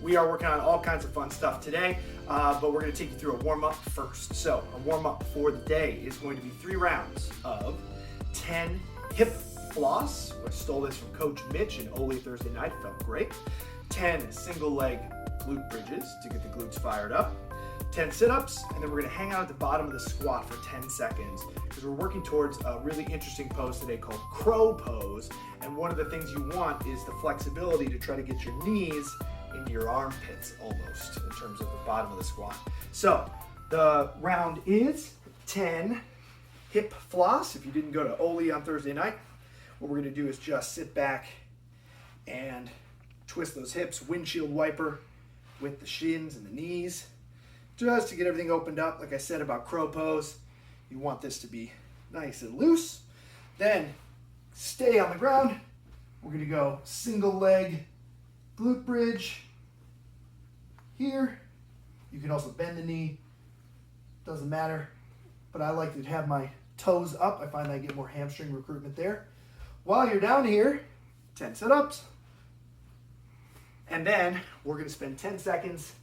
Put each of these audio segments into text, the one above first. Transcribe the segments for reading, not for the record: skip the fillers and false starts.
We are working on all kinds of fun stuff today, but we're gonna take you through a warm-up first. So a warm-up for the day is going to be 3 rounds of 10 hip floss. I stole this from Coach Mitch in Ole Thursday night, felt great. 10 single leg glute bridges to get the glutes fired up. 10 sit-ups, and then we're gonna hang out at the bottom of the squat for 10 seconds because we're working towards a really interesting pose today called crow pose. And one of the things you want is the flexibility to try to get your knees into your armpits almost in terms of the bottom of the squat. So the round is 10 hip floss. If you didn't go to Ole on Thursday night, what we're gonna do is just sit back and twist those hips, windshield wiper with the shins and the knees, just to get everything opened up. Like I said about crow pose, you want this to be nice and loose. Then stay on the ground. We're gonna go single leg glute bridge here. You can also bend the knee, doesn't matter, but I like to have my toes up. I find I get more hamstring recruitment there. While you're down here, 10 sit-ups, and then we're gonna spend 10 seconds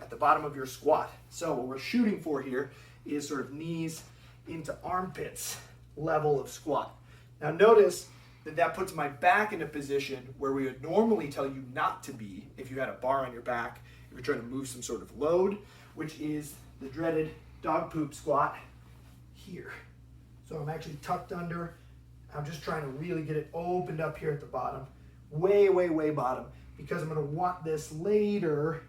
at the bottom of your squat. So what we're shooting for here is sort of knees into armpits level of squat. Now notice that that puts my back in a position where we would normally tell you not to be if you had a bar on your back, if you're trying to move some sort of load, which is the dreaded dog poop squat here. So I'm actually tucked under. I'm just trying to really get it opened up here at the bottom, way, way, way bottom, because I'm gonna want this later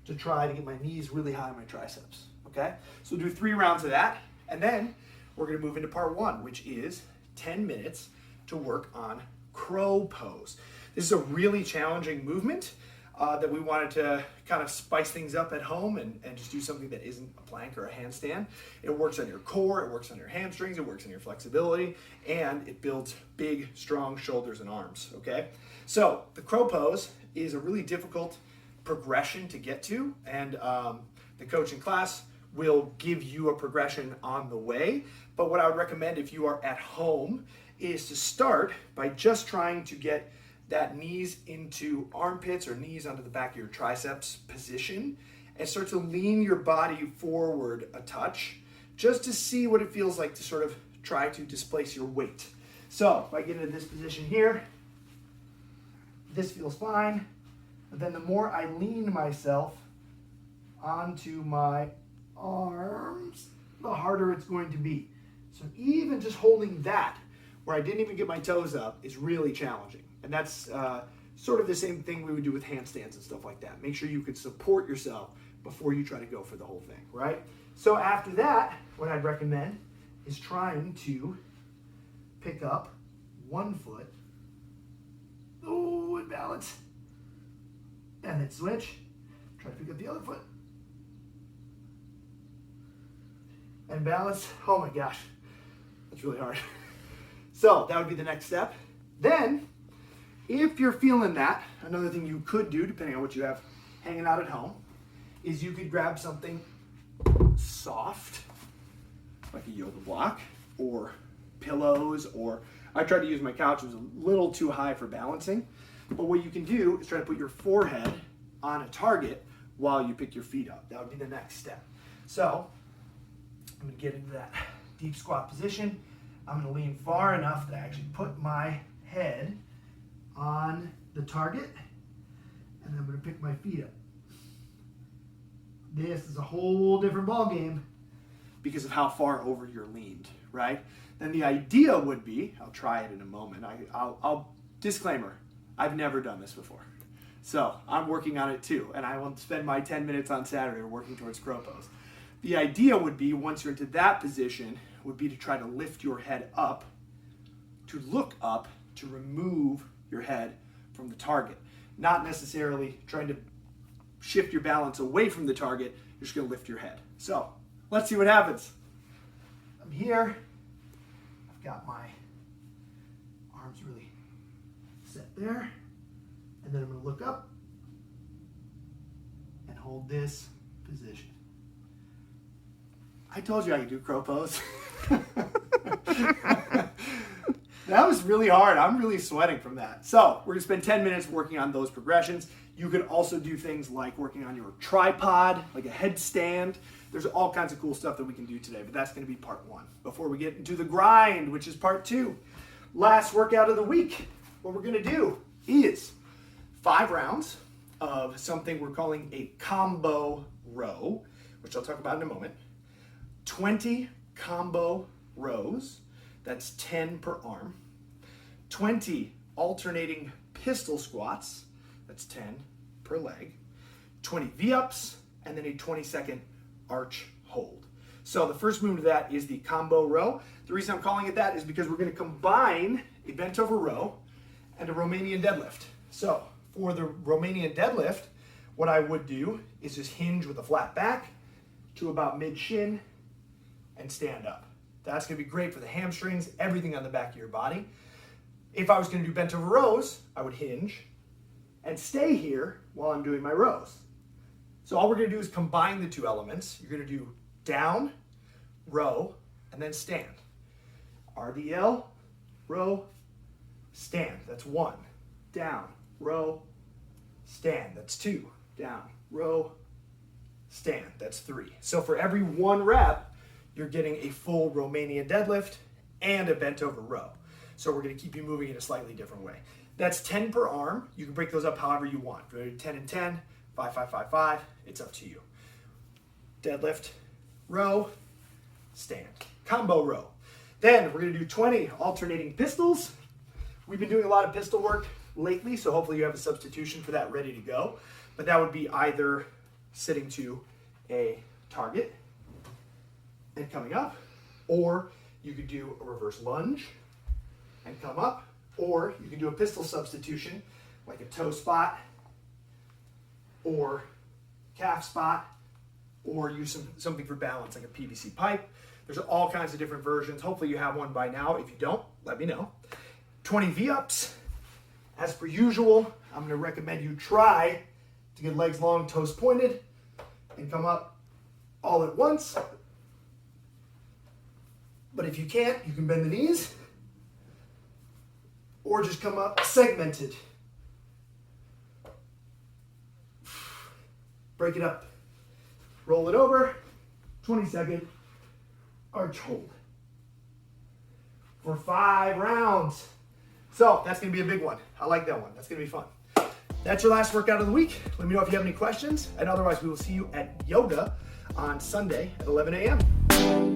to try to get my knees really high on my triceps, okay? So we'll do 3 rounds of that, and then we're gonna move into part 1, which is 10 minutes to work on crow pose. This is a really challenging movement that we wanted to kind of spice things up at home and just do something that isn't a plank or a handstand. It works on your core, it works on your hamstrings, it works on your flexibility, and it builds big, strong shoulders and arms, okay? So the crow pose is a really difficult progression to get to, and the coach in class will give you a progression on the way. But what I would recommend if you are at home is to start by just trying to get that knees into armpits or knees onto the back of your triceps position and start to lean your body forward a touch just to see what it feels like to sort of try to displace your weight. So if I get into this position here, this feels fine. But then the more I lean myself onto my arms, the harder it's going to be. So even just holding that, where I didn't even get my toes up, is really challenging. And that's sort of the same thing we would do with handstands and stuff like that. Make sure you can support yourself before you try to go for the whole thing, right? So after that, what I'd recommend is trying to pick up one foot. Oh, and balance. And then switch. Try to pick up the other foot. And balance. Oh my gosh, that's really hard. So that would be the next step. Then, if you're feeling that, another thing you could do, depending on what you have hanging out at home, is you could grab something soft, like a yoga block, or pillows, or I tried to use my couch. It was a little too high for balancing. But what you can do is try to put your forehead on a target while you pick your feet up. That would be the next step. So I'm gonna get into that deep squat position. I'm gonna lean far enough that I actually put my head on the target, and I'm gonna pick my feet up. This is a whole different ball game because of how far over you're leaned, right? Then the idea would be, I'll try it in a moment. I'll disclaimer, I've never done this before. So I'm working on it too, and I will spend my 10 minutes on Saturday working towards crow pose. The idea would be, once you're into that position, would be to try to lift your head up, to look up, to remove your head from the target. Not necessarily trying to shift your balance away from the target, you're just gonna lift your head. So let's see what happens. I'm here, I've got my arms really set there, and then I'm gonna look up and hold this position. I told you I could do crow pose. That was really hard. I'm really sweating from that. So we're gonna spend 10 minutes working on those progressions. You could also do things like working on your tripod, like a headstand. There's all kinds of cool stuff that we can do today, but that's going to be part 1. Before we get into the grind, which is part 2, last workout of the week, what we're going to do is 5 rounds of something we're calling a combo row, which I'll talk about in a moment. 20 combo rows, that's 10 per arm. 20 alternating pistol squats, that's 10 per leg. 20 V-ups, and then a 20-second arch hold. So the first move to that is the combo row. The reason I'm calling it that is because we're going to combine a bent over row and a Romanian deadlift. So for the Romanian deadlift, what I would do is just hinge with a flat back to about mid-shin and stand up. That's going to be great for the hamstrings, everything on the back of your body. If I was going to do bent over rows, I would hinge and stay here while I'm doing my rows. So all we're going to do is combine the 2 elements. You're going to do down, row, and then stand. RDL, row, stand. That's 1. Down, row, stand. That's 2. Down, row, stand. That's 3. So for every 1 rep, you're getting a full Romanian deadlift and a bent over row. So we're going to keep you moving in a slightly different way. That's 10 per arm. You can break those up however you want. If you do 10 and 10, 5, 5, 5, 5, it's up to you. Deadlift, row, stand. Combo row. Then we're going to do 20 alternating pistols. We've been doing a lot of pistol work lately, so hopefully you have a substitution for that ready to go. But that would be either sitting to a target and coming up, or you could do a reverse lunge and come up, or you can do a pistol substitution like a toe spot or calf spot, or use something for balance like a PVC pipe. There's all kinds of different versions. Hopefully you have one by now. If you don't, let me know. 20 V-ups. As per usual, I'm going to recommend you try to get legs long, toes pointed, and come up all at once. But if you can't, you can bend the knees or just come up segmented. Break it up. Roll it over. 20-second arch hold for 5 rounds. So that's going to be a big one. I like that one. That's going to be fun. That's your last workout of the week. Let me know if you have any questions. And otherwise, we will see you at yoga on Sunday at 11 a.m.